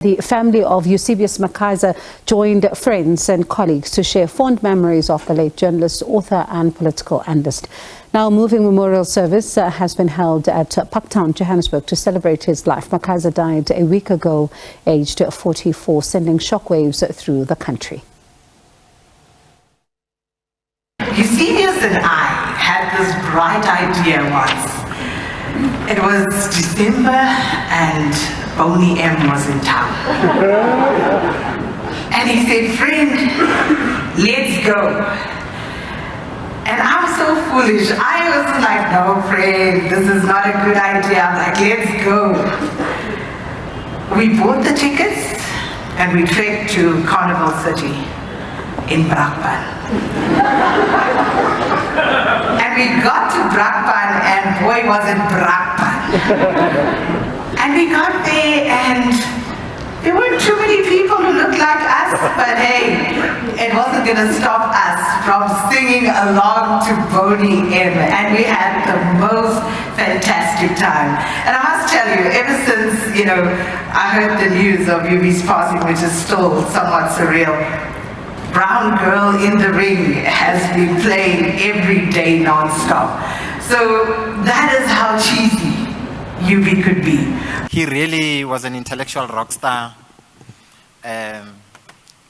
The family of Eusebius McKaiser joined friends and colleagues to share fond memories of the late journalist, author and political analyst. Now, a moving memorial service has been held at Parktown, Johannesburg to celebrate his life. McKaiser died a week ago, aged 44, sending shockwaves through the country. Eusebius and I had this bright idea once. It was December and Boney M was in town. And he said, "Friend, let's go." And I'm so foolish. I was like, "No, friend, this is not a good idea." I'm like, "Let's go." We bought the tickets and we trekked to Carnival City in Parktown. And we got to Parktown and boy was it Parktown. And we got there and there weren't too many people who looked like us, but hey, it wasn't going to stop us from singing along to Boney M. And we had the most fantastic time. And I must tell you, ever since, I heard the news of Yubi's passing, which is still somewhat surreal, Brown Girl in the Ring has been playing every day non-stop. So that is how cheesy Yubi could be. He really was an intellectual rock star. As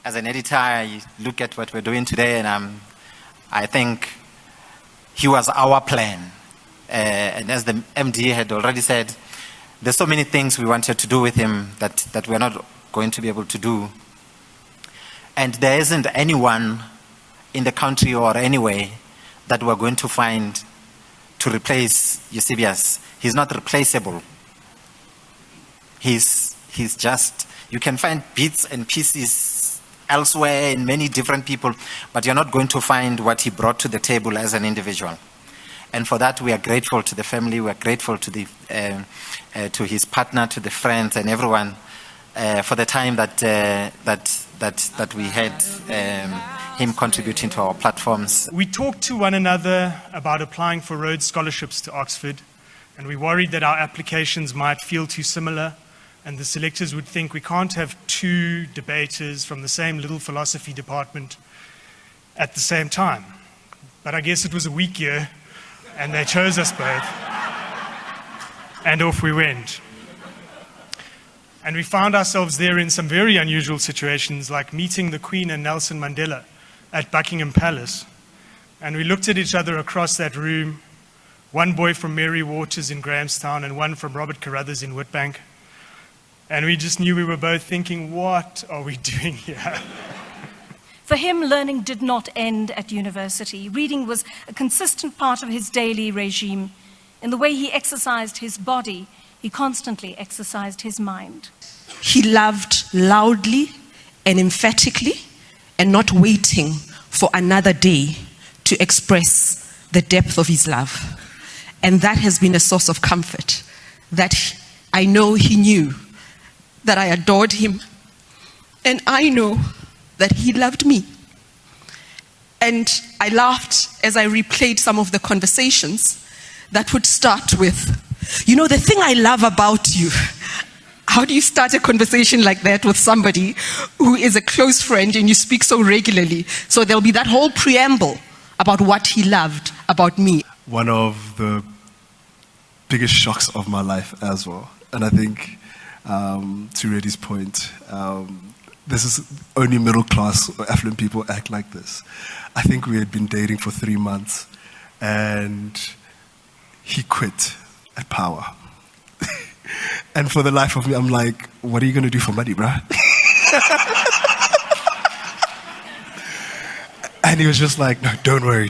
an editor, I look at what we're doing today and I think he was our plan. And as the MD had already said, there's so many things we wanted to do with him that we're not going to be able to do. And there isn't anyone in the country or anywhere that we're going to find to replace Eusebius. He's not replaceable. He's just, you can find bits and pieces elsewhere in many different people, but you're not going to find what he brought to the table as an individual. And for that, we are grateful to the family, we are grateful to to his partner, to the friends and everyone for the time that we had him contributing to our platforms. We talked to one another about applying for Rhodes scholarships to Oxford, and we worried that our applications might feel too similar, and the selectors would think we can't have two debaters from the same little philosophy department at the same time. But I guess it was a weak year, and they chose us both, and off we went. And we found ourselves there in some very unusual situations, like meeting the Queen and Nelson Mandela at Buckingham Palace. And we looked at each other across that room, one boy from Mary Waters in Grahamstown and one from Robert Carruthers in Witbank. And we just knew we were both thinking, what are we doing here? For him, learning did not end at university. Reading was a consistent part of his daily regime. In the way he exercised his body, he constantly exercised his mind. He loved loudly and emphatically and not waiting for another day to express the depth of his love. And that has been a source of comfort, that I know he knew that I adored him, and I know that he loved me. And I laughed as I replayed some of the conversations that would start with, the thing I love about you. How do you start a conversation like that with somebody who is a close friend and you speak so regularly? So there'll be that whole preamble about what he loved about me. One of the biggest shocks of my life as well. And I think, to Reddy's point, this is only middle class or affluent people act like this. I think we had been dating for 3 months and he quit at Power. And for the life of me, I'm like, what are you going to do for money, bruh? And he was just like, no, don't worry.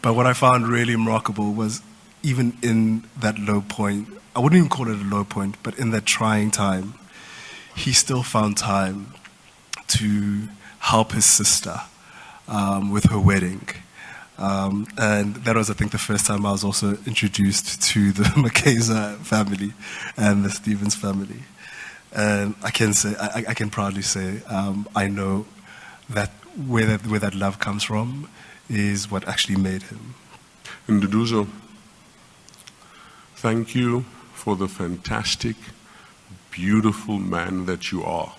But what I found really remarkable was even in that low point, I wouldn't even call it a low point, but in that trying time, he still found time to help his sister with her wedding. And that was, I think, the first time I was also introduced to the McKaiser family and the Stevens family. And I can proudly say, I know that where that love comes from is what actually made him. Nduduzo, thank you for the fantastic beautiful man that you are.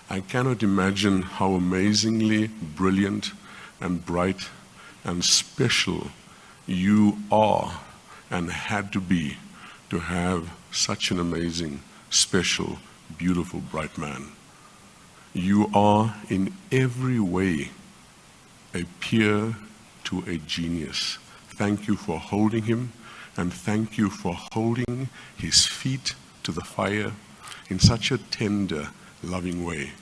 I cannot imagine how amazingly brilliant and bright and special you are and had to be to have such an amazing, special, beautiful, bright man. You are in every way a peer to a genius. Thank you for holding him, and thank you for holding his feet to the fire in such a tender, loving way.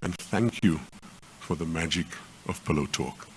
And thank you for the magic of Pillow Talk.